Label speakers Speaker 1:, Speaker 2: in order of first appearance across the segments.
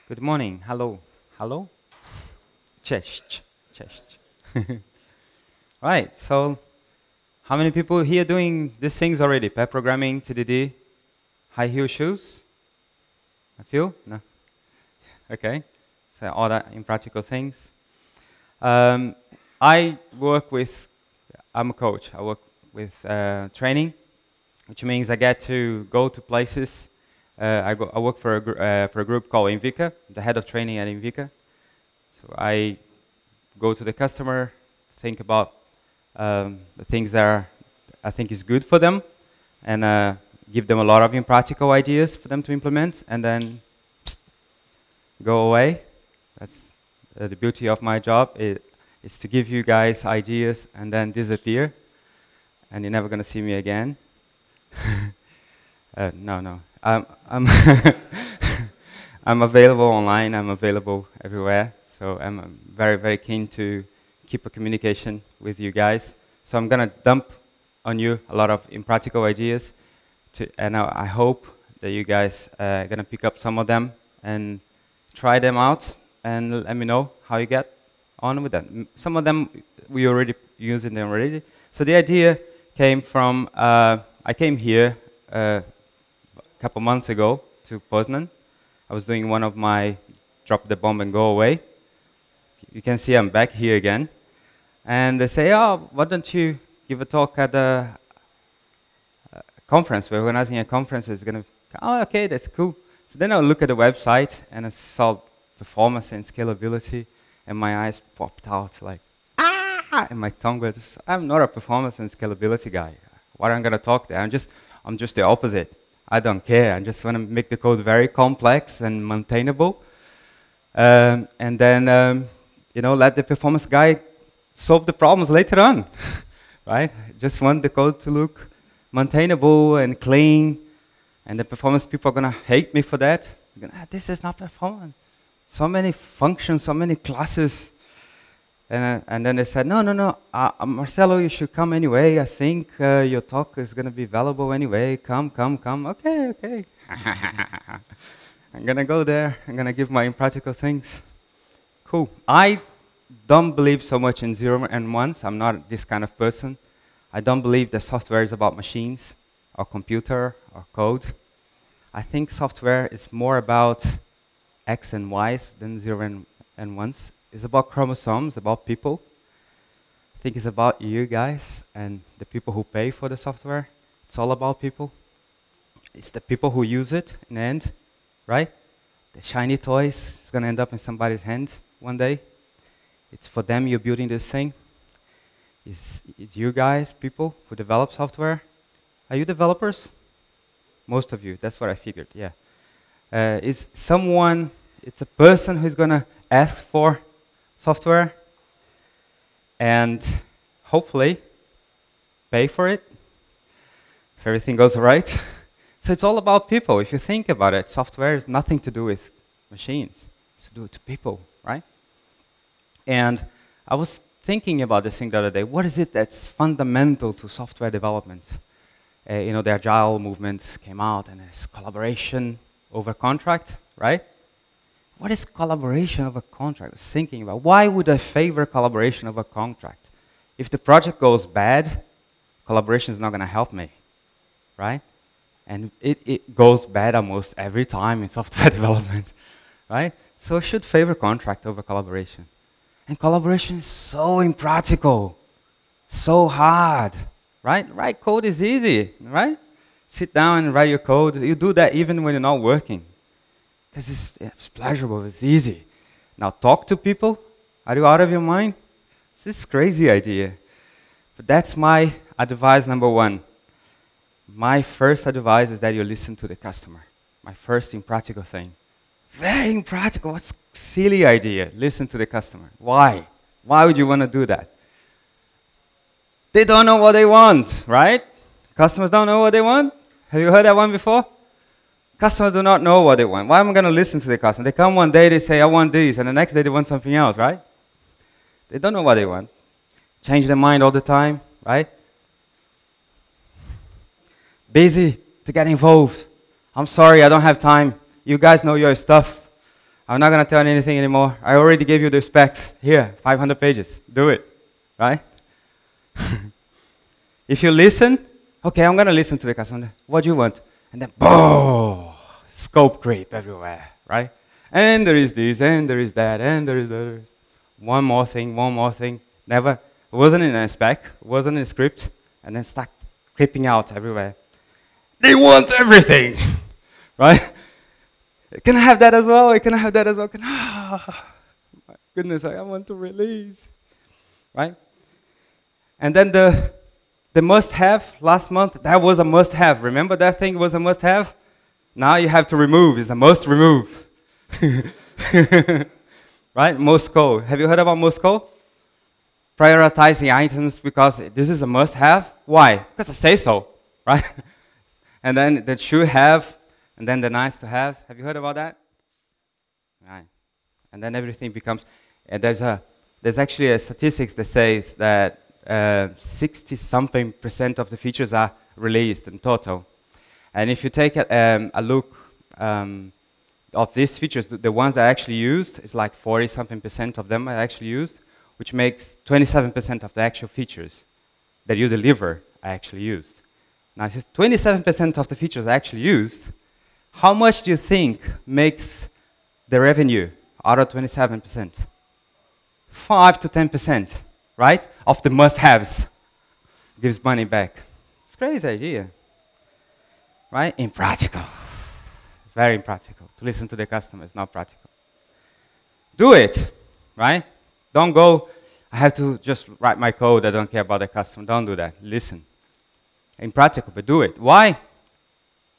Speaker 1: Good morning. Hello. Hello? Cześć. Cześć. Right, so how many people here doing these things already? Pair programming, TDD, high heel shoes? A few? No? Okay. So all that impractical things. I work with, I'm a coach. I work with training, which means I get to go to places. I work for a group called Inviqa, the head of training at Inviqa. So I go to the customer, think about the things that I think is good for them, and give them a lot of impractical ideas for them to implement, and then go away. That's the beauty of my job, is to give you guys ideas and then disappear, and you're never going to see me again. No. I'm I'm available online. I'm available everywhere. So I'm very, very keen to keep a communication with you guys. So I'm gonna dump on you a lot of impractical ideas, and I hope that you guys are gonna pick up some of them and try them out and let me know how you get on with them. Some of them we already using them already. So the idea came from I came here a couple months ago to Poznan. I was doing one of my drop the bomb and go away. You can see I'm back here again. And they say, oh, why don't you give a talk at a conference? We're organizing a conference. It's going to, oh, okay, that's cool. So then I look at the website and I saw performance and scalability, and my eyes popped out like, ah, and my tongue was, I'm not a performance and scalability guy. What am I going to talk there? I'm just the opposite. I don't care. I just want to make the code very complex and maintainable. And then, you know, let the performance guy solve the problems later on, right? Just want the code to look maintainable and clean, and the performance people are going to hate me for that. This is not performance. So many functions, so many classes. And then they said, no, Marcello, you should come anyway. I think your talk is going to be valuable anyway. Come. Okay. I'm going to go there. I'm going to give my impractical things. Cool. I don't believe so much in zero and ones. I'm not this kind of person. I don't believe that software is about machines or computer or code. I think software is more about X and Y's than zero and ones. It's about chromosomes, about people. I think it's about you guys and the people who pay for the software. It's all about people. It's the people who use it in the end, right? The shiny toys is going to end up in somebody's hand one day. It's for them you're building this thing. It's you guys, people who develop software. Are you developers? Most of you, that's what I figured, yeah. It's a person who's going to ask for software and hopefully pay for it if everything goes right. So it's all about people. If you think about it, software has nothing to do with machines. It's to do with people, right? And I was thinking about this thing the other day. What is it that's fundamental to software development? You know, the agile movement came out, and it's collaboration over contract, right? What is collaboration over contract? I was thinking about, why would I favor collaboration over contract? If the project goes bad, collaboration is not going to help me, right? And it goes bad almost every time in software development, right? So I should favor contract over collaboration. And collaboration is so impractical, so hard, right? Write code is easy, right? Sit down and write your code. You do that even when you're not working, because it's pleasurable, it's easy. Now talk to people. Are you out of your mind? This is a crazy idea. But that's my advice number one. My first advice is that you listen to the customer. My first impractical thing. Very impractical. What's a silly idea? Listen to the customer. Why? Why would you want to do that? They don't know what they want, right? Customers don't know what they want. Have you heard that one before? Customers do not know what they want. Why am I going to listen to the customer? They come one day, they say, I want this, and the next day they want something else, right? They don't know what they want. Change their mind all the time, right? Busy to get involved. I'm sorry, I don't have time. You guys know your stuff. I'm not going to tell you anything anymore. I already gave you the specs. Here, 500 pages. Do it, right? If you listen, okay, I'm going to listen to the customer. What do you want? And then, boom, scope creep everywhere, right? And there is this, and there is that, and there is that. One more thing, one more thing. Never, it wasn't in a spec, it wasn't in a script, and then start creeping out everywhere. They want everything, right? Can I have that as well? Can I have that as well? My goodness, I want to release, right? And then the must-have last month, that was a must-have. Remember that thing was a must-have? Now you have to remove, it's a must-remove. Right, Moscow. Have you heard about Moscow? Prioritizing items because this is a must-have. Why? Because I say so, right? And then the should-have, and then the nice-to-have. Have you heard about that? Right. And then everything becomes. And there's actually a statistics that says that 60-something% of the features are released in total. And if you take a look of these features, the ones that are actually used, is like 40-something% of them are actually used, which makes 27% of the actual features that you deliver are actually used. Now, if 27% of the features are actually used, how much do you think makes the revenue out of 27%? 5 to 10%, right? Of the must-haves gives money back. It's a crazy idea, right? Impractical. Very impractical. To listen to the customer is not practical. Do it, right? Don't go, I have to just write my code, I don't care about the customer. Don't do that. Listen. Impractical, but do it. Why?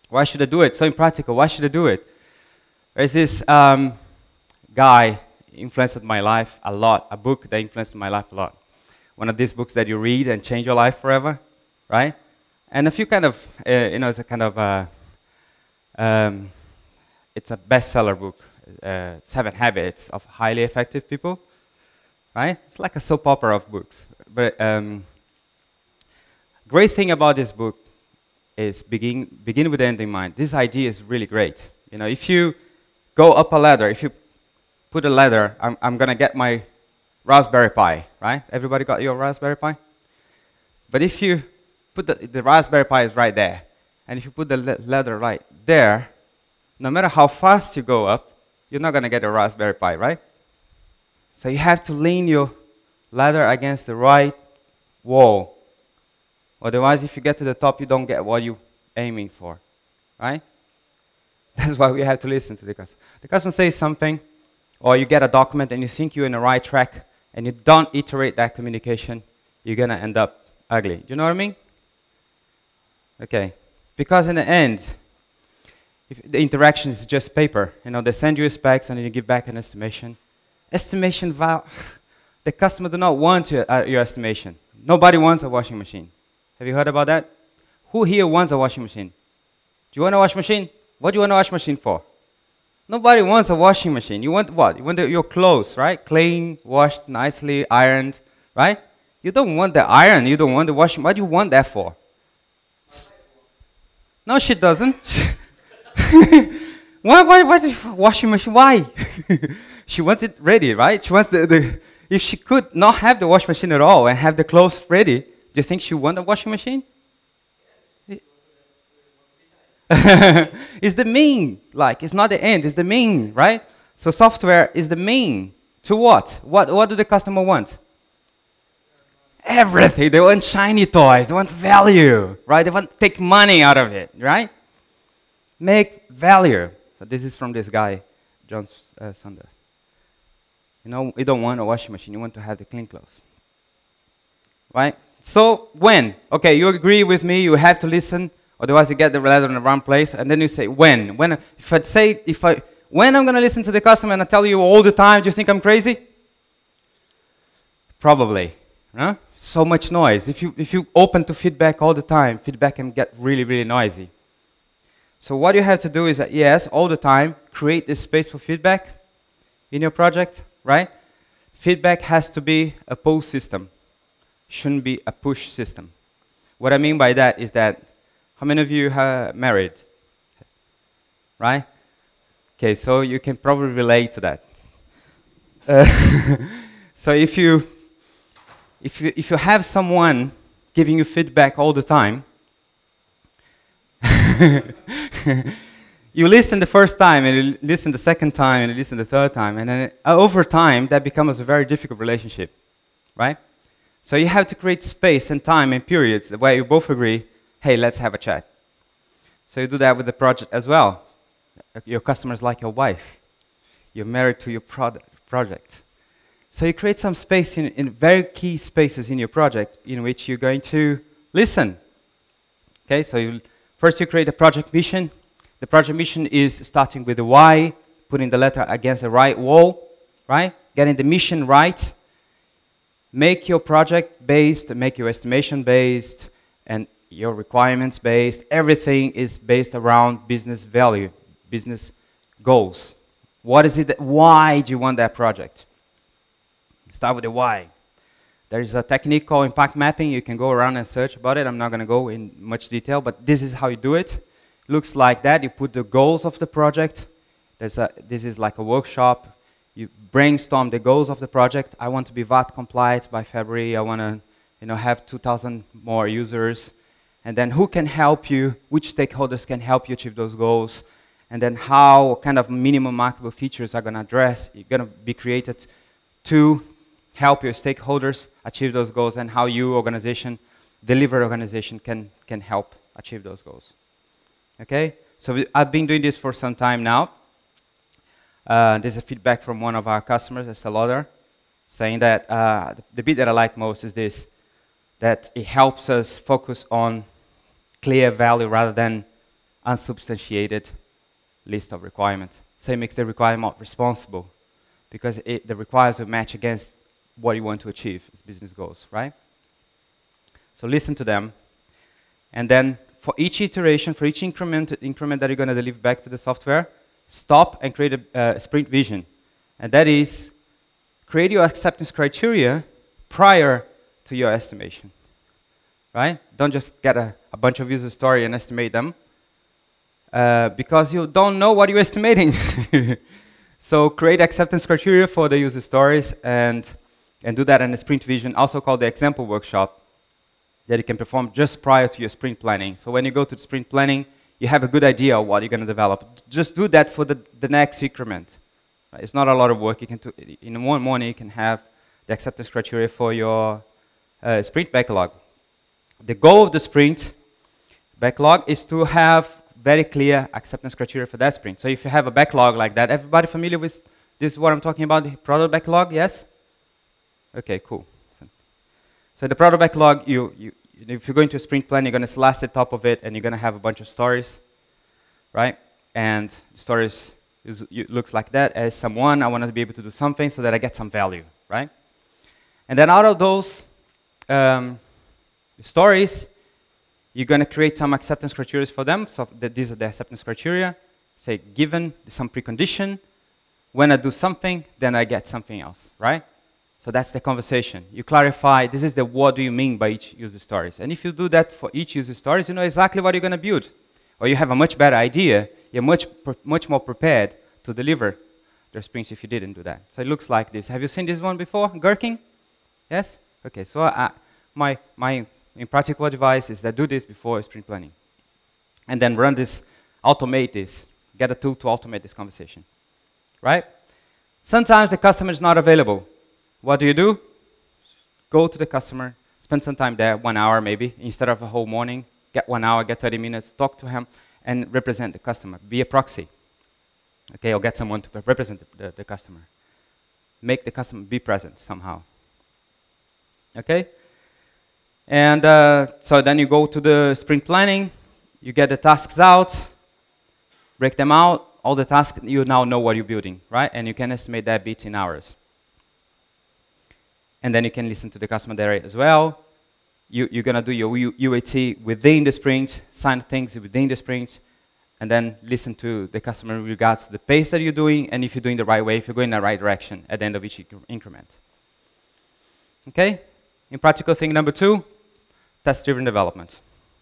Speaker 1: Why should I do it? So impractical, why should I do it? There's this guy influenced my life a lot, a book that influenced my life a lot. One of these books that you read and change your life forever, right? And a few kind of, it's a kind of, it's a bestseller book, 7 Habits of Highly Effective People, right? It's like a soap opera of books. But great thing about this book is begin with the end in mind. This idea is really great. You know, if you go up a ladder, if you put a ladder, I'm going to get my Raspberry Pi, right? Everybody got your Raspberry Pi? But if you put the Raspberry Pi is right there, and if you put the ladder right there, no matter how fast you go up, you're not going to get a Raspberry Pi, right? So you have to lean your ladder against the right wall. Otherwise, if you get to the top, you don't get what you're aiming for, right? That's why we have to listen to the customer. The customer says something, or you get a document and you think you're in the right track, and you don't iterate that communication, you're going to end up ugly. Do you know what I mean? Okay. Because in the end, if the interaction is just paper, you know, they send you specs and then you give back an estimation. Estimation value, the customer do not want your estimation. Nobody wants a washing machine. Have you heard about that? Who here wants a washing machine? Do you want a washing machine? What do you want a washing machine for? Nobody wants a washing machine. You want what? You want your clothes, right? Clean, washed, nicely, ironed, right? You don't want the iron. You don't want the washing. What do you want that for? No, she doesn't. Why the washing machine? Why? She wants it ready, right? She wants if she could not have the washing machine at all and have the clothes ready, do you think she want a washing machine? It's the mean, like, it's not the end, it's the mean, right? So software is the mean. To what? What do the customer want? Everything. They want shiny toys, they want value, right? They want to take money out of it, right? Make value. So this is from this guy, John Saunders. You know, you don't want a washing machine, you want to have the clean clothes. Right? So when? Okay, you agree with me, you have to listen, otherwise you get the letter in the wrong place, and then you say when. When I'm going to listen to the customer and I tell you all the time, do you think I'm crazy? Probably. Huh? So much noise. If you open to feedback all the time, feedback can get really, really noisy. So what you have to do is that, yes, all the time, create this space for feedback in your project, right? Feedback has to be a pull system. Shouldn't be a push system. What I mean by that is that, how many of you are married? Right? Okay, so you can probably relate to that. Uh, so if you have someone giving you feedback all the time, you listen the first time, and you listen the second time, and you listen the third time, and then over time, that becomes a very difficult relationship, right? So you have to create space and time and periods where you both agree, hey, let's have a chat. So you do that with the project as well. Your customer's like your wife. You're married to your project. So you create some space in very key spaces in your project in which you're going to listen. Okay, so first you create a project mission. The project mission is starting with the why, putting the letter against the right wall, right? Getting the mission right. Make your project based, make your estimation based, and your requirements based. Everything is based around business value, business goals. What is it why do you want that project? Start with the why. There is a technique called impact mapping. You can go around and search about it. I'm not going to go in much detail, but this is how you do it. Looks like that. You put the goals of the project. This is like a workshop. You brainstorm the goals of the project. I want to be VAT compliant by February. I want to have 2,000 more users. And then who can help you? Which stakeholders can help you achieve those goals? And then how kind of minimum marketable features are going to be created to help your stakeholders achieve those goals, and how you delivery organization can help achieve those goals. Okay, so I've been doing this for some time now. There's a feedback from one of our customers, Estée Lauder, saying that the bit that I like most is this, that it helps us focus on clear value rather than unsubstantiated list of requirements. So it makes the requirement responsible, because the requirements will match against what you want to achieve as business goals, right? So listen to them, and then for each iteration, for each increment that you're going to deliver back to the software, stop and create a sprint vision. And that is, create your acceptance criteria prior to your estimation, right? Don't just get a bunch of user stories and estimate them, because you don't know what you're estimating. So create acceptance criteria for the user stories, and do that in a sprint vision, also called the example workshop, that you can perform just prior to your sprint planning. So when you go to the sprint planning, you have a good idea of what you're going to develop. Just do that for the next increment. Right? It's not a lot of work. You can in one morning, you can have the acceptance criteria for your sprint backlog. The goal of the sprint backlog is to have very clear acceptance criteria for that sprint. So if you have a backlog like that, everybody familiar with this is what I'm talking about, the product backlog, yes? Okay, cool. So the product backlog, if you're going to a sprint plan, you're going to slash the top of it, and you're going to have a bunch of stories, right? And stories looks like that. As someone, I want to be able to do something so that I get some value, right? And then out of those stories, you're going to create some acceptance criteria for them. So these are the acceptance criteria. Say, given some precondition, when I do something, then I get something else, right? So that's the conversation. You clarify, this is the what do you mean by each user stories. And if you do that for each user stories, you know exactly what you're going to build. Or you have a much better idea. You're much more prepared to deliver the sprints if you didn't do that. So it looks like this. Have you seen this one before, Gherkin? Yes? Okay, so my Impractical advice is that do this before sprint planning. And then run this, automate this. Get a tool to automate this conversation, right? Sometimes the customer is not available. What do? Go to the customer, spend some time there, 1 hour maybe, instead of a whole morning. Get 1 hour, get 30 minutes, talk to him, and represent the customer. Be a proxy, okay, or get someone to represent the customer. Make the customer be present somehow, okay? And so then you go to the sprint planning, you get the tasks out, break them out, all the tasks, you now know what you're building, right? And you can estimate that bit in hours. And then you can listen to the customer there as well. You're going to do your UAT within the sprint, sign things within the sprint, and then listen to the customer in regards to the pace that you're doing, and if you're doing the right way, if you're going in the right direction at the end of each increment. Okay? Impractical thing number 2, test-driven development.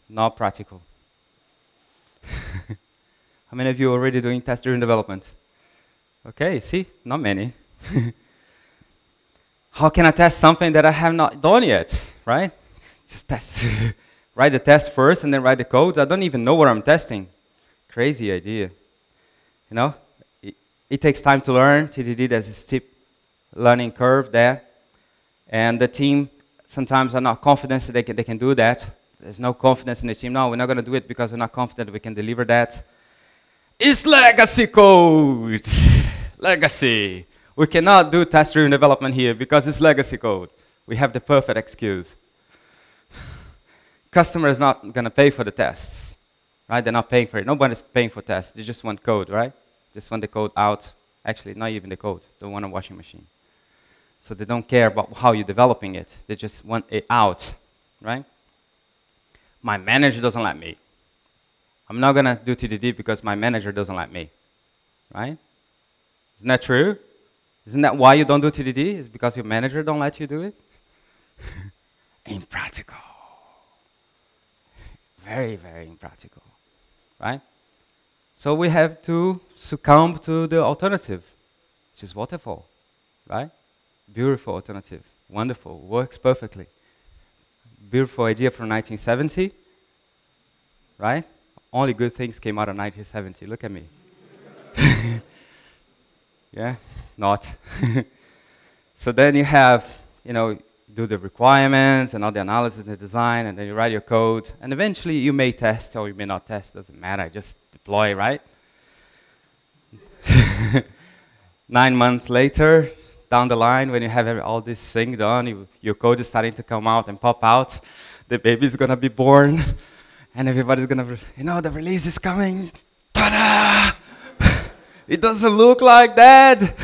Speaker 1: Not practical. How many of you are already doing test-driven development? Okay, see, not many. How can I test something that I have not done yet, right? Just test. Write the test first and then write the code. I don't even know what I'm testing. Crazy idea. You know, it takes time to learn. TDD, there's a steep learning curve there. And the team sometimes are not confident that they can do that. There's no confidence in the team. No, we're not going to do it because we're not confident we can deliver that. It's legacy code. Legacy. We cannot do test-driven development here because it's legacy code. We have the perfect excuse. Customer is not going to pay for the tests, right? They're not paying for it. Nobody's paying for tests. They just want code, right? Just want the code out. Actually, not even the code. They want a washing machine. So they don't care about how you're developing it. They just want it out, right? My manager doesn't like me. I'm not going to do TDD because my manager doesn't like me, right? Isn't that true? Isn't that why you don't do TDD? Is because your manager don't let you do it? Impractical. Very, very impractical, right? So we have to succumb to the alternative, which is Waterfall, right? Beautiful alternative, wonderful, works perfectly. Beautiful idea from 1970, right? Only good things came out of 1970, look at me. Yeah, not. So then you have, you know, do the requirements and all the analysis and the design, and then you write your code, and eventually you may test or you may not test, doesn't matter, just deploy, right? 9 months later, down the line, when you have all this thing done, your code is starting to come out and pop out, the baby's gonna be born, and everybody's gonna, you know, the release is coming, ta-da! It doesn't look like that.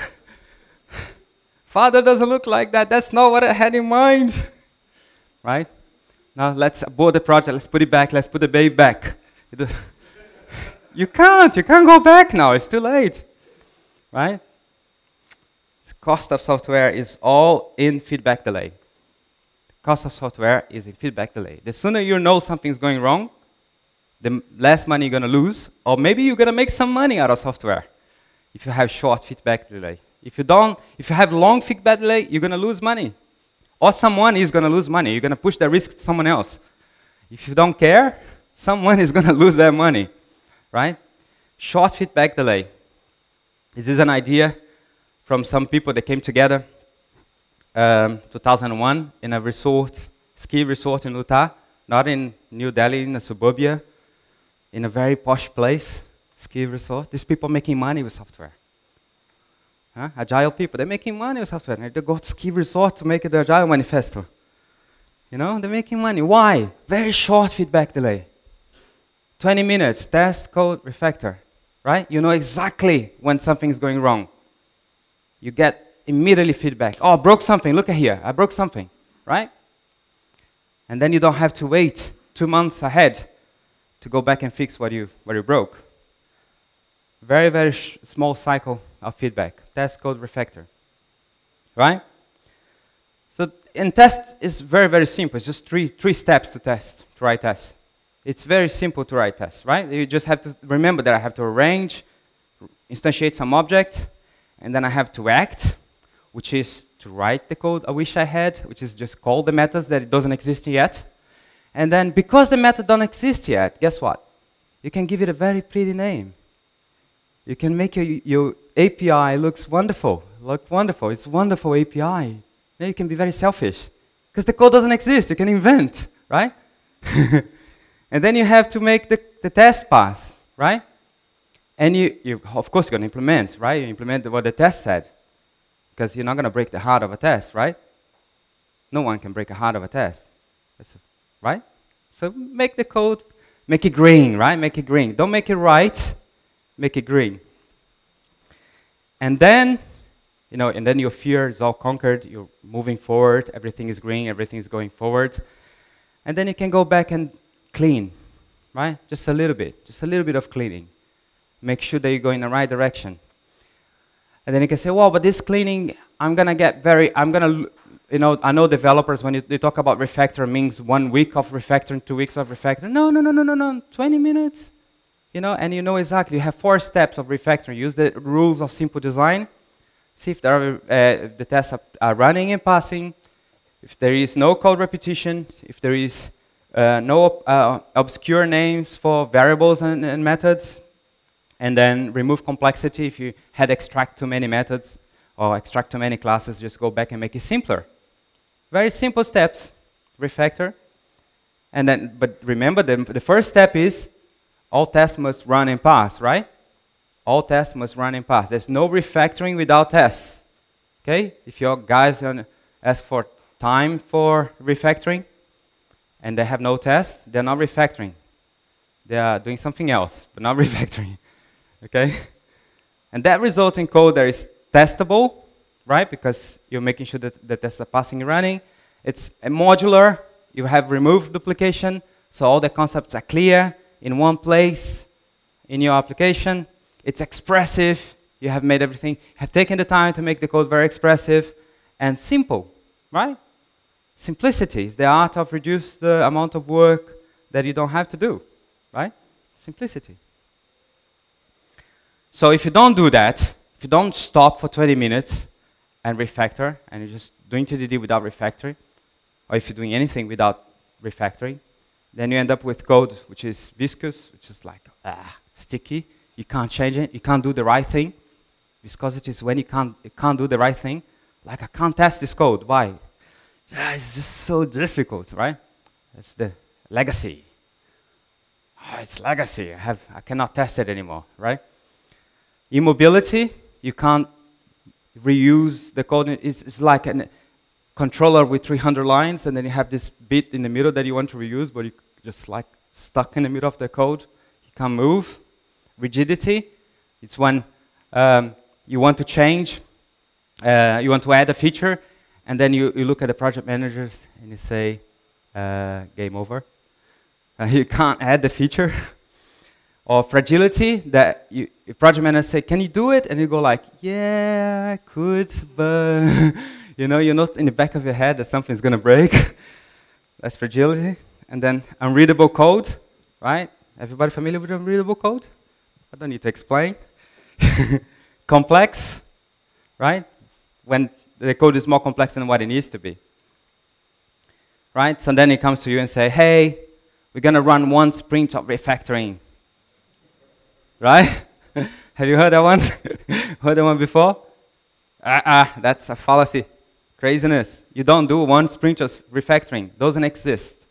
Speaker 1: Father doesn't look like that. That's not what I had in mind. Right? Now let's abort the project. Let's put it back. Let's put the baby back. You can't go back now. It's too late. Right? The cost of software is all in feedback delay. The cost of software is in feedback delay. The sooner you know something's going wrong, the less money you're going to lose, or maybe you're going to make some money out of software. If you have short feedback delay. If you have long feedback delay, you're going to lose money. Or someone is going to lose money. You're going to push the risk to someone else. If you don't care, someone is going to lose their money, right? Short feedback delay. This is an idea from some people that came together 2001 in a resort, ski resort in Utah, not in New Delhi, in a suburbia, in a very posh place. Ski resort. These people making money with software. Huh? Agile people, they're making money with software. They go to ski resort to make the Agile manifesto. You know, they're making money. Why? Very short feedback delay. 20 minutes, test, code, refactor. Right? You know exactly when something's going wrong. You get immediately feedback. Oh, I broke something. Look at here. I broke something. Right? And then you don't have to wait 2 months ahead to go back and fix what you broke. Very, very small cycle of feedback. Test, code, refactor. Right? So, and test is very, very simple. It's just three steps to test, to write tests. It's very simple to write tests, right? You just have to remember that I have to arrange, instantiate some object, and then I have to act, which is to write the code I wish I had, which is just call the methods that it doesn't exist yet. And then, because the method don't exist yet, guess what? You can give it a very pretty name. You can make your API looks wonderful. It's a wonderful API. Then you can be very selfish. Because the code doesn't exist. You can invent, right? And then you have to make the test pass, right? And you of course, you're going to implement, right? You implement what the test said. Because you're not going to break the heart of a test, right? No one can break the heart of a test. Right? So make the code, make it green, right? Make it green. Don't make it right. Make it green. And then, you know, and then your fear is all conquered. You're moving forward. Everything is green. Everything is going forward. And then you can go back and clean, right? Just a little bit of cleaning. Make sure that you go in the right direction. And then you can say, well, but this cleaning, you know, I know developers, when they talk about refactor, means 1 week of refactoring, 2 weeks of refactoring. No. 20 minutes. you know, and you know exactly, you have 4 steps of refactoring. Use the rules of simple design. See if there are, the tests are running and passing, if there is no code repetition, if there is no obscure names for variables and methods, and then remove complexity. If you had extract too many methods or extract too many classes, just go back and make it simpler. Very simple steps, refactor. And then, but remember, the first step is all tests must run and pass, right? All tests must run and pass. There's no refactoring without tests. Okay? If your guys ask for time for refactoring and they have no tests, they're not refactoring. They are doing something else, but not refactoring. Okay? And that results in code that is testable, right? Because you're making sure that the tests are passing and running. It's modular. You have removed duplication, so all the concepts are clear in one place in your application. It's expressive. You have made everything, have taken the time to make the code very expressive and simple, right? Simplicity is the art of reduce the amount of work that you don't have to do, right? Simplicity. So if you don't do that, if you don't stop for 20 minutes and refactor, and you're just doing TDD without refactoring, or if you're doing anything without refactoring, then you end up with code which is viscous, which is like sticky. You can't change it. You can't do the right thing. Viscosity is when you can't do the right thing. Like, I can't test this code. Why? It's just so difficult, right? It's the legacy. It's legacy. I cannot test it anymore, right? Immobility, you can't reuse the code. It's like a controller with 300 lines, and then you have this bit in the middle that you want to reuse, but you're just like stuck in the middle of the code. You can't move. Rigidity, it's when you want to change, you want to add a feature, and then you look at the project managers and you say, game over. You can't add the feature. Or fragility, that your project manager say, can you do it? And you go like, yeah, I could, but you know, you're not in the back of your head that something's going to break. That's fragility. And then unreadable code, right? Everybody familiar with unreadable code? I don't need to explain. Complex, right? When the code is more complex than what it needs to be. Right? So then it comes to you and say, hey, we're going to run 1 sprint of refactoring. Right? Have you heard that one? Heard that one before? That's a fallacy. Craziness. You don't do 1 sprint of refactoring. Doesn't exist.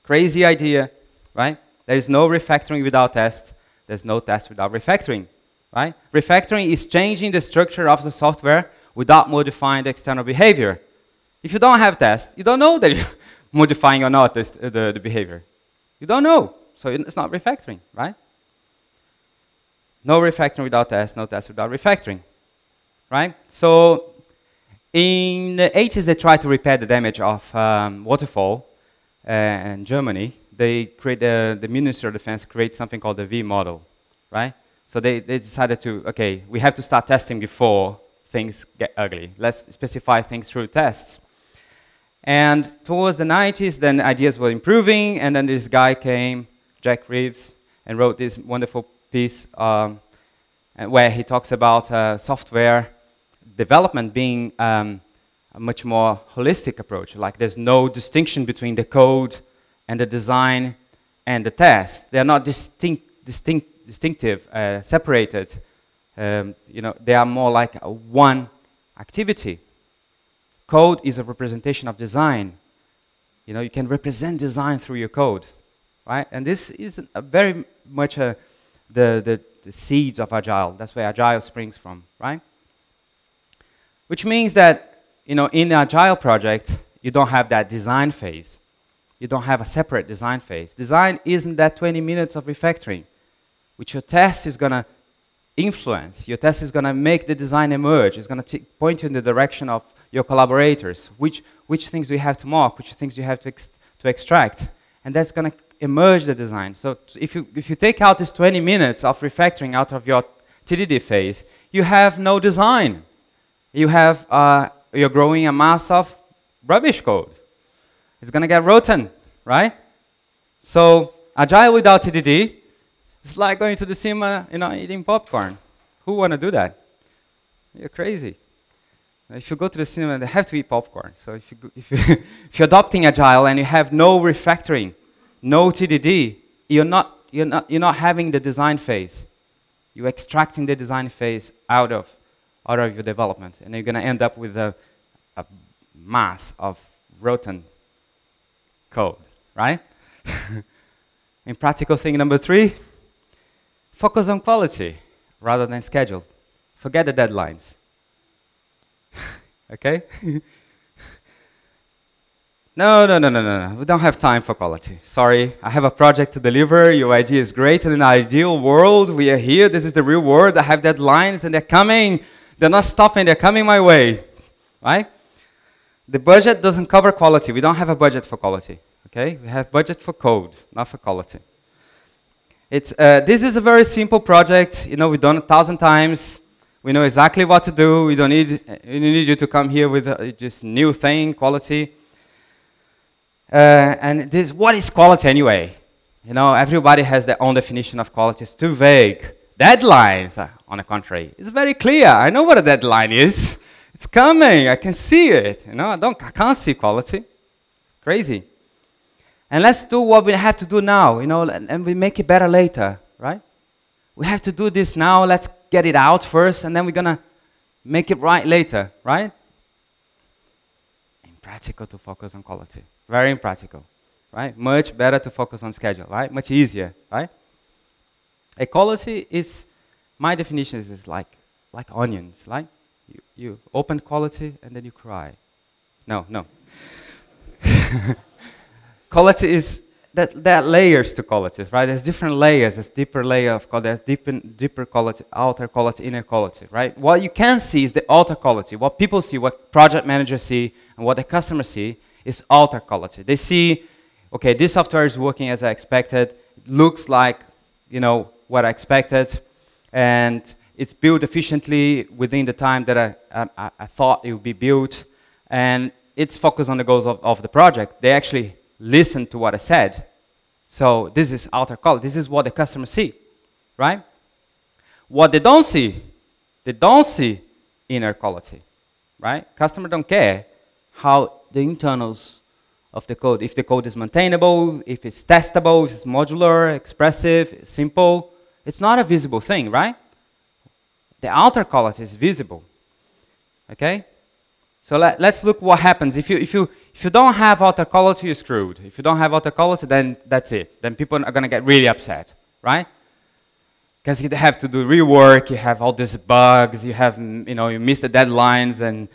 Speaker 1: Crazy idea, right? There is no refactoring without test. There's no test without refactoring, right? Refactoring is changing the structure of the software without modifying the external behavior. If you don't have tests, you don't know that you're modifying or not the behavior. You don't know, so it's not refactoring, right? No refactoring without test, no test without refactoring, right? So in the 80s, they tried to repair the damage of Waterfall in Germany. They create the Ministry of Defense create something called the vmodel, right? So they decided to, okay, we have to start testing before things get ugly. Let's specify things through tests. And towards the 90s, then ideas were improving, and then this guy came, Jack Reeves, and wrote this wonderful piece where he talks about software development being a much more holistic approach. Like, there's no distinction between the code and the design and the test. They are not distinctive, separated. You know, they are more like one activity. Code is a representation of design. You know, you can represent design through your code, right? And this is very much the seeds of Agile. That's where Agile springs from, right? Which means that, you know, in the Agile project, you don't have that design phase. You don't have a separate design phase. Design isn't that 20 minutes of refactoring, which your test is going to influence. Your test is going to make the design emerge. It's going to point you in the direction of your collaborators. Which things do you have to mark? Which things do you have to extract? And that's going to emerge the design. So if you take out this 20 minutes of refactoring out of your TDD phase, you have no design. You have, you're growing a mass of rubbish code. It's going to get rotten, right? So Agile without TDD It's like going to the cinema, eating popcorn. Who want to do that? You're crazy. If you go to the cinema, they have to eat popcorn. So if you're adopting agile and you have no refactoring, no TDD, you're not having the design phase. You're extracting the design phase out of your development, and you're going to end up with a mass of rotten code, right? Impractical thing number 3, focus on quality rather than schedule. Forget the deadlines. Okay? No. We don't have time for quality. Sorry, I have a project to deliver. Your idea is great. In an ideal world, we are here. This is the real world. I have deadlines, and they're coming. They're not stopping. They're coming my way. Right? The budget doesn't cover quality. We don't have a budget for quality. Okay? We have budget for code, not for quality. This is a very simple project. We've done 1,000 times. We know exactly what to do. We don't need you to come here with just new thing, quality. And what is quality anyway? Everybody has their own definition of quality. It's too vague. Deadlines, on the contrary, it's very clear. I know what a deadline is. It's coming. I can see it. I can't see quality. It's crazy. And let's do what we have to do now. And we make it better later, right? We have to do this now. Let's get it out first, and then we're gonna make it right later, right? Impractical to focus on quality. Very impractical, right? Much better to focus on schedule, right? Much easier, right? Quality is, my definition is like onions, right? You open quality and then you cry. No. Quality is, there are layers to qualities, right? There's different layers. There's deeper layer of quality. There's deeper quality, outer quality, inner quality, right? What you can see is the outer quality. What people see, what project managers see, and what the customers see is outer quality. They see, okay, this software is working as I expected. It looks like, what I expected, and it's built efficiently within the time that I thought it would be built, and it's focused on the goals of the project. They actually listen to what I said. So this is outer quality. This is what the customers see, right? What they don't see inner quality, right? Customer don't care how the internals of the code, if the code is maintainable, if it's testable, if it's modular, expressive, simple. It's not a visible thing, right? The outer quality is visible, okay? So let's look what happens. If you don't have outer quality, you're screwed. If you don't have outer quality, then that's it. Then people are going to get really upset, right? Because you have to do rework, you have all these bugs, you miss the deadlines, and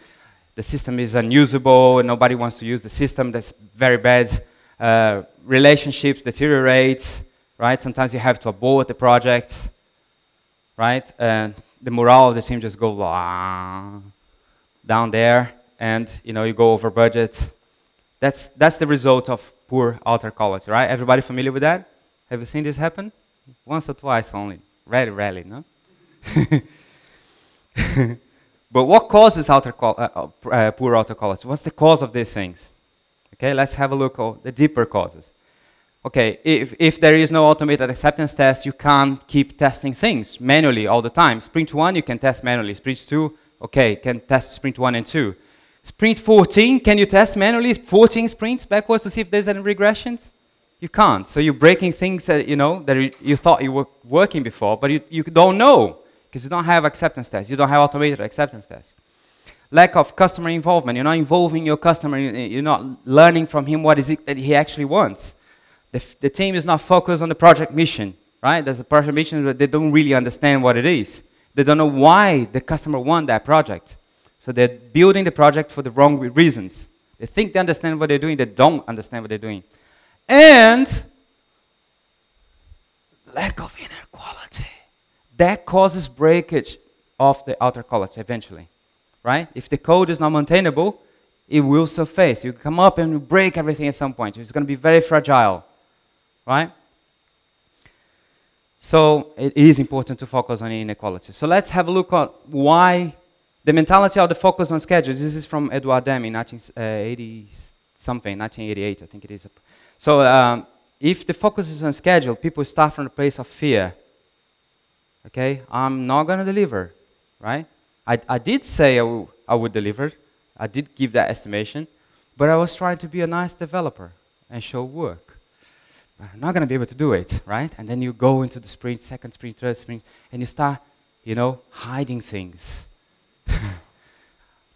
Speaker 1: the system is unusable, and nobody wants to use the system. That's very bad. Relationships deteriorate, right? Sometimes you have to abort the project, right? The morale of the team just goes down there, and you go over budget. That's the result of poor outer quality, right? Everybody familiar with that? Have you seen this happen? Once or twice only. Very rarely, no? But what causes poor outer quality? What's the cause of these things? Okay, let's have a look at the deeper causes. Okay, if there is no automated acceptance test, you can't keep testing things manually all the time. Sprint 1, you can test manually. Sprint 2, okay, can test sprint 1 and 2. Sprint 14, can you test manually 14 sprints backwards to see if there's any regressions? You can't. So you're breaking things that you thought you were working before, but you don't know because you don't have acceptance tests. You don't have automated acceptance tests. Lack of customer involvement. You're not involving your customer. You're not learning from him what is it that he actually wants. The team is not focused on the project mission, right? There's a project mission, but they don't really understand what it is. They don't know why the customer wants that project. So they're building the project for the wrong reasons. They think they understand what they're doing. They don't understand what they're doing. And lack of inner quality. That causes breakage of the outer quality eventually, right? If the code is not maintainable, it will surface. You come up and break everything at some point. It's going to be very fragile, right? So it is important to focus on inequality. So let's have a look at why the mentality of the focus on schedule. This is from Edward Deming, 1980-something, 1988, I think it is. So if the focus is on schedule, people start from the place of fear. Okay, I'm not going to deliver, right? I did say I would deliver. I did give that estimation, but I was trying to be a nice developer and show work. But I'm not going to be able to do it, right? And then you go into the sprint, second sprint, third sprint, and you start, you know, hiding things.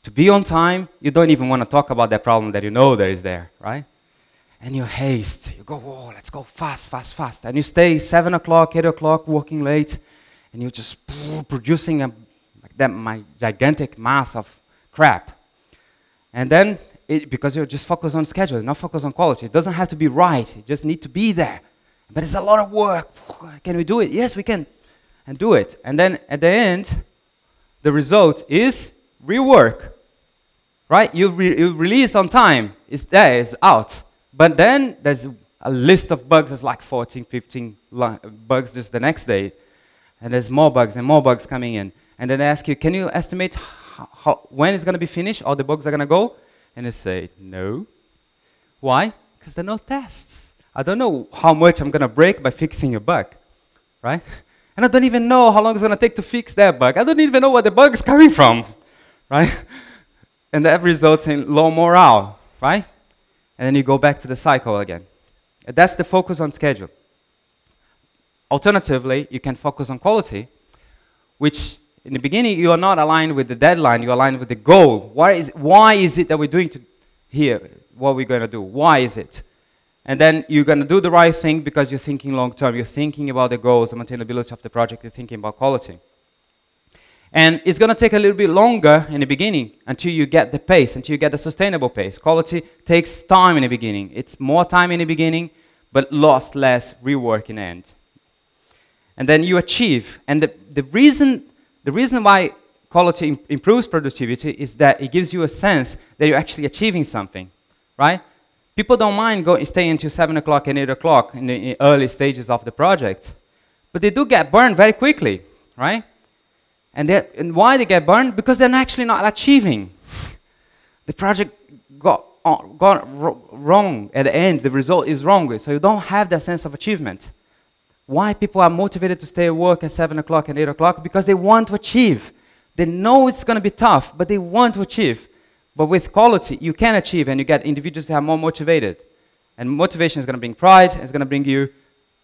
Speaker 1: To be on time, you don't even want to talk about that problem that you know there is there, right? And you haste. You go, oh, let's go fast, fast, fast. And you stay 7 o'clock, 8 o'clock, working late, and you're just producing my gigantic mass of crap. And then, because you're just focused on schedule, not focused on quality. It doesn't have to be right. You just need to be there. But it's a lot of work. Can we do it? Yes, we can. And do it. And then at the end, the result is rework. Right? You released on time. It's there. It's out. But then there's a list of bugs. There's like 14, 15 bugs just the next day. And there's more bugs and more bugs coming in. And then they ask you, can you estimate when it's going to be finished? All the bugs are going to go? And they say, no. Why? Because there are no tests. I don't know how much I'm going to break by fixing a bug. Right? And I don't even know how long it's going to take to fix that bug. I don't even know where the bug is coming from. Right? And that results in low morale. Right? And then you go back to the cycle again. And that's the focus on schedule. Alternatively, you can focus on quality, which in the beginning you are not aligned with the deadline, you're aligned with the goal. Why is it that we're doing here what we're going to do? Why is it? And then you're going to do the right thing because you're thinking long term. You're thinking about the goals, the maintainability of the project. You're thinking about quality. And it's going to take a little bit longer in the beginning until you get the pace, until you get the sustainable pace. Quality takes time in the beginning. It's more time in the beginning, but less rework in the end. And then you achieve. And the reason why quality improves productivity is that it gives you a sense that you're actually achieving something, right? People don't mind staying until 7 o'clock and 8 o'clock in the early stages of the project, but they do get burned very quickly, right? And why they get burned? Because they're actually not achieving. The project got wrong at the end. The result is wrong, so you don't have that sense of achievement. Why people are motivated to stay at work at 7 o'clock and 8 o'clock? Because they want to achieve. They know it's going to be tough, but they want to achieve. But with quality, you can achieve, and you get individuals that are more motivated. And motivation is going to bring pride, and it's going to bring you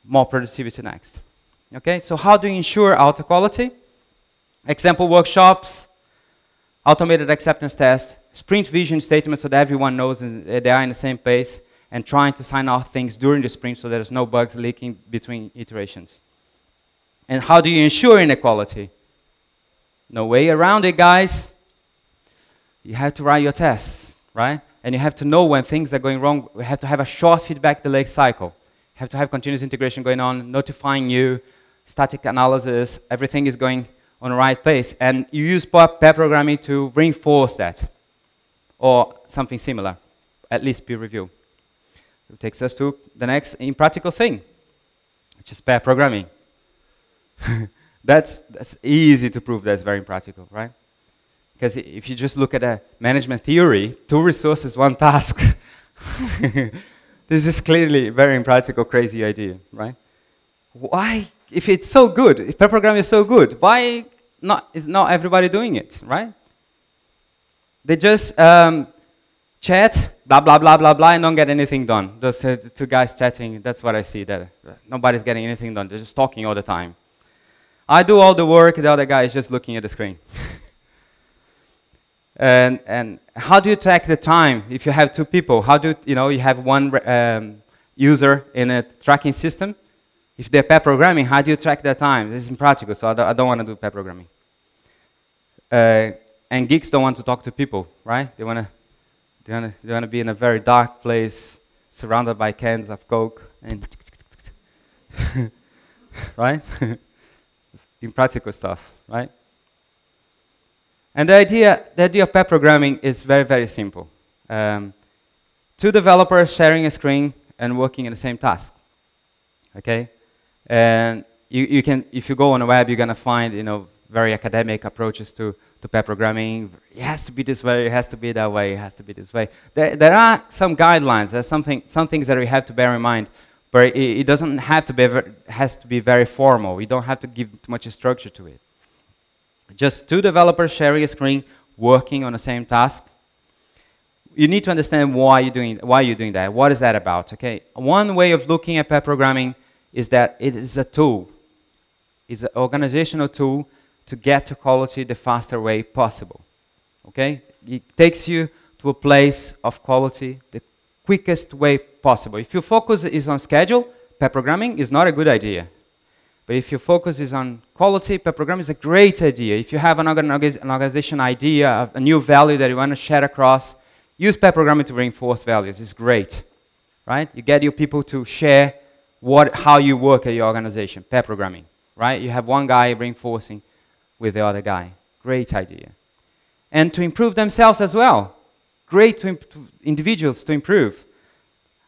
Speaker 1: more productivity next. Okay, so how do you ensure auto quality? Example workshops, automated acceptance tests, sprint vision statements so that everyone knows they are in the same pace, and trying to sign off things during the sprint so there's no bugs leaking between iterations. And how do you ensure inequality? No way around it, guys. You have to write your tests, right? And you have to know when things are going wrong. We have to have a short feedback delay cycle. You have to have continuous integration going on, notifying you, static analysis, everything is going on the right pace. And you use pair programming to reinforce that, or something similar, at least peer review. It takes us to the next impractical thing, which is pair programming. That's easy to prove that's very impractical, right? Because if you just look at a management theory, 2 resources, 1 task. This is clearly a very impractical, crazy idea, right? Why, if it's so good, if pair programming is so good, why is not everybody doing it, right? They just chat, blah, blah, blah, blah, blah, and don't get anything done. Those 2 guys chatting, that's what I see, that nobody's getting anything done. They're just talking all the time. I do all the work, the other guy is just looking at the screen. And how do you track the time if you have 2 people? How do you have 1 user in a tracking system? If they're pair programming, how do you track their time? This is impractical, so I don't want to do pair programming. And geeks don't want to talk to people, right? They want to be in a very dark place, surrounded by cans of Coke, and right? Impractical stuff, right? And the idea of pair programming is very, very simple. 2 developers sharing a screen and working in the same task. Okay, and you can, if you go on the web, you're gonna find very academic approaches to pair programming. It has to be this way. It has to be that way. It has to be this way. There are some guidelines. There's some things that we have to bear in mind. But it doesn't have to be, has to be very formal. You don't have to give too much structure to it. Just two developers sharing a screen, working on the same task. You need to understand why you're doing that. What is that about? Okay. One way of looking at pair programming is that it is a tool. It's an organizational tool to get to quality the faster way possible. Okay. It takes you to a place of quality the quickest way possible. If your focus is on schedule, pair programming is not a good idea. But if your focus is on quality, pair programming is a great idea. If you have an organization idea, a new value that you want to share across, use pair programming to reinforce values. It's great, right? You get your people to share how you work at your organization, pair programming, right? You have one guy reinforcing with the other guy. Great idea. And to improve themselves as well. Great to individuals to improve.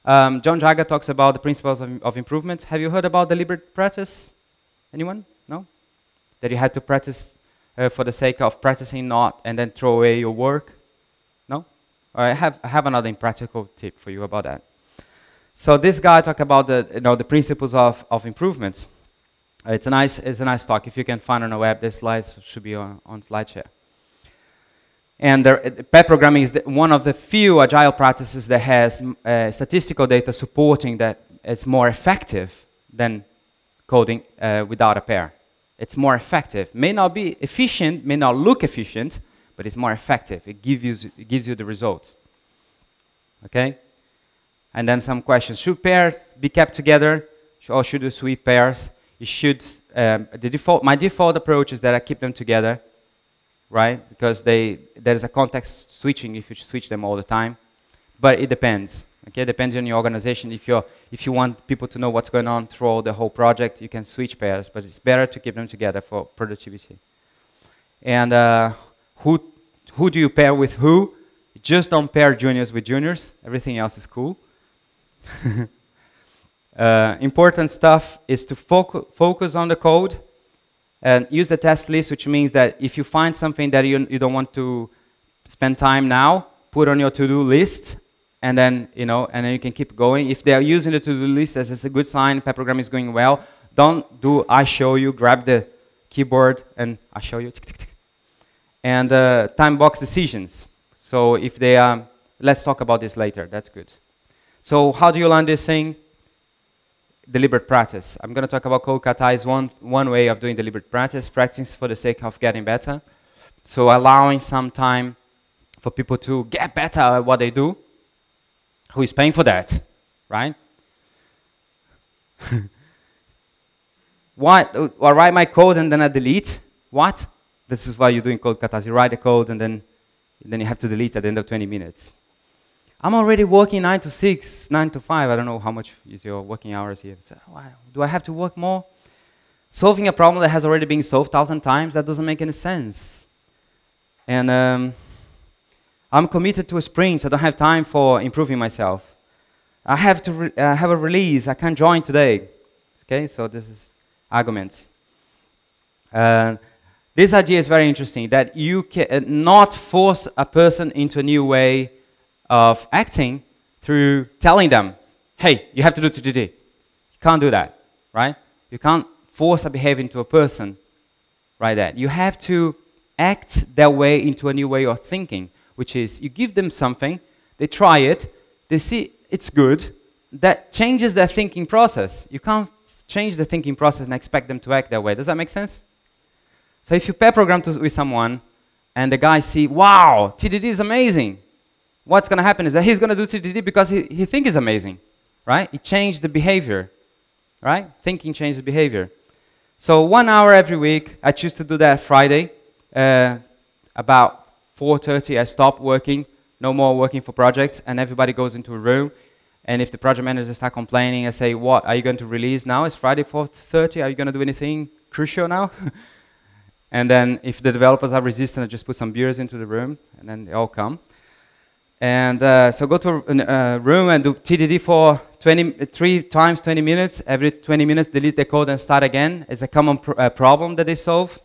Speaker 1: John Draga talks about the principles of improvement. Have you heard about deliberate practice? Anyone? No? That you had to practice for the sake of practicing not and then throw away your work? No? I have another impractical tip for you about that. So this guy talked about the principles of improvements. It's a nice talk. If you can find on the web, the slides should be on SlideShare. And pair programming is one of the few agile practices that has statistical data supporting that it's more effective than coding without a pair. It's more effective. May not be efficient, may not look efficient, but it's more effective. It gives you the results. Okay? And then some questions. Should pairs be kept together, or should you sweep pairs? You should. My default approach is that I keep them together, right? Because there's a context switching if you switch them all the time. But it depends. Okay, it depends on your organization. If you want people to know what's going on through the whole project, you can switch pairs. But it's better to keep them together for productivity. And who do you pair with who? Just don't pair juniors with juniors. Everything else is cool. Important stuff is to focus on the code and use the test list, which means that if you find something that you don't want to spend time now, put on your to-do list, and then you can keep going. If they are using the to-do list, that's a good sign. Pair programming is going well. Don't do I show you. Grab the keyboard and I show you. And time box decisions. So if they are, let's talk about this later. That's good. So how do you learn this thing? Deliberate practice. I'm going to talk about code kata is one way of doing deliberate practice, practicing for the sake of getting better. So allowing some time for people to get better at what they do. Who is paying for that, right? What? I write my code and then I delete. What? This is why you're doing code katas. You write the code and then you have to delete at the end of 20 minutes. I'm already working 9 to 6, 9 to 5. I don't know how much is your working hours here. So, do I have to work more? Solving a problem that has already been solved 1,000 times, that doesn't make any sense. And I'm committed to a sprint. I don't have time for improving myself. I have to have a release. I can't join today. Okay, so this is arguments. This idea is very interesting, that you can not force a person into a new way of acting through telling them, hey, you have to do TDD. You can't do that, right? You can't force a behavior into a person, right? That you have to act their way into a new way of thinking, which is you give them something, they try it, they see it's good, that changes their thinking process. You can't change the thinking process and expect them to act that way. Does that make sense? So if you pair program with someone and the guy see, wow, TDD is amazing, what's going to happen is that he's going to do TDD because he thinks it's amazing, right? It changed the behavior, right? Thinking changes the behavior. So 1 hour every week, I choose to do that Friday. About 4:30, I stop working, no more working for projects, and everybody goes into a room. And if the project managers start complaining, I say, what, are you going to release now? It's Friday 4:30, are you going to do anything crucial now? And then if the developers are resistant, I just put some beers into the room, and then they all come. And so go to a room and do TDD for 3 times 20 minutes. Every 20 minutes, delete the code and start again. It's a common problem that they solve.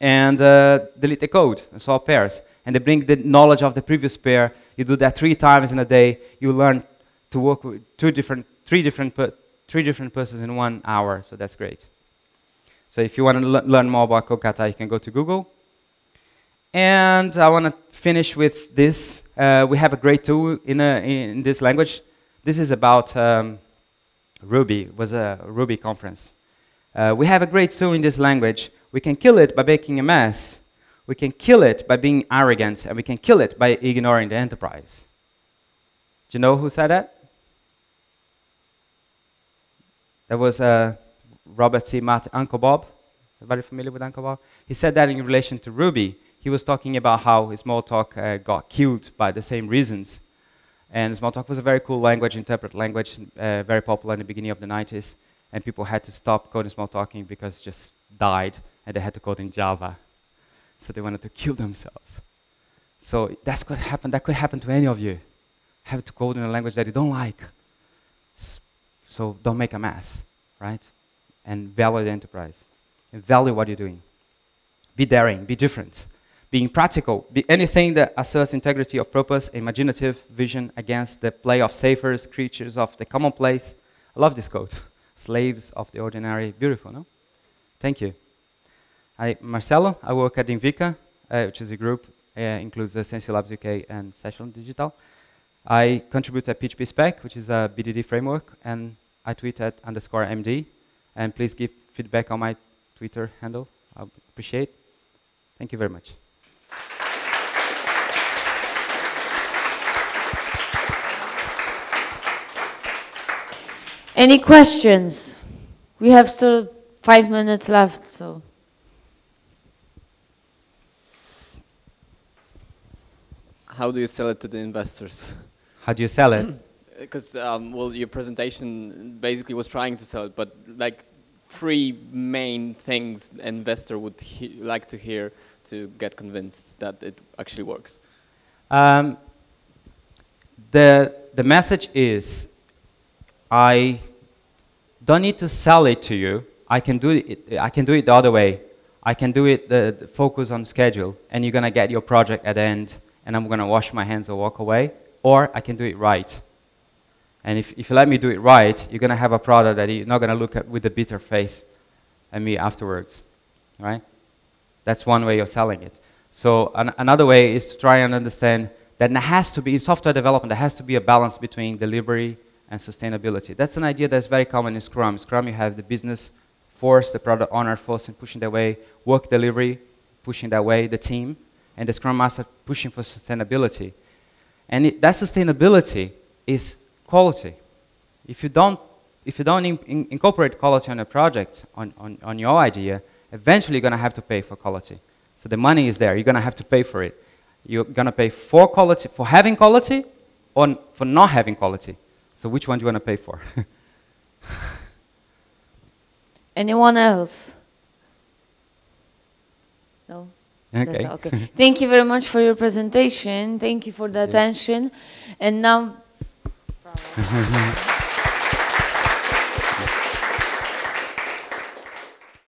Speaker 1: And delete the code and solve pairs. And they bring the knowledge of the previous pair. You do that 3 times in a day. You learn to work with 3 different 3 different processes in 1 hour, so that's great. So if you want to learn more about Kokata, you can go to Google. And I want to finish with this. We have a great tool in this language. This is about Ruby. It was a Ruby conference. We have a great tool in this language. We can kill it by making a mess. We can kill it by being arrogant. And we can kill it by ignoring the enterprise. Do you know who said that? That was Robert C. Martin, Uncle Bob. Everybody familiar with Uncle Bob? He said that in relation to Ruby. He was talking about how Smalltalk got killed by the same reasons. And Smalltalk was a very cool language, interpret language, very popular in the beginning of the 90s. And people had to stop coding Smalltalking because it just died, and they had to code in Java. So they wanted to kill themselves. So that's what happened. That could happen to any of you. Have to code in a language that you don't like. So don't make a mess, right? And value the enterprise. And value what you're doing. Be daring, be different. Being practical, be anything that asserts integrity of purpose, imaginative vision against the play of saviors, creatures of the commonplace. I love this quote. Slaves of the ordinary. Beautiful, no? Thank you. Marcello, I work at Inviqa, which is a group, includes the Sensei Labs UK and Session Digital. I contribute at PHP Spec, which is a BDD framework, and I tweet at _MD. And please give feedback on my Twitter handle. I appreciate it. Thank you very much.
Speaker 2: Any questions? We have still 5 minutes left, so.
Speaker 3: How do you sell it to the investors?
Speaker 1: How do you sell it?
Speaker 3: Because, well, your presentation basically was trying to sell it, but like 3 main things an investor would like to hear to get convinced that it actually works.
Speaker 1: The message is, I don't need to sell it to you. I can do it the other way. I can do it the focus on schedule, and you're gonna get your project at the end, and I'm gonna wash my hands and walk away. Or I can do it right. And if you let me do it right, you're gonna have a product that you're not gonna look at with a bitter face at me afterwards, right? That's one way of selling it. So another way is to try and understand that there has to be, in software development, there has to be a balance between delivery and sustainability. That's an idea that's very common in Scrum. Scrum, you have the business force, the product owner force and pushing that way, work delivery, pushing that way, the team, and the Scrum Master pushing for sustainability. And that sustainability is quality. If you don't incorporate quality on a project, on your idea, eventually you're going to have to pay for quality. So the money is there. You're going to have to pay for it. You're going to pay for quality, for having quality, or for not having quality. So which one do you want to pay for?
Speaker 2: Anyone else? No?
Speaker 1: Okay.
Speaker 2: Okay. Thank you very much for your presentation. Thank you for the attention. And now...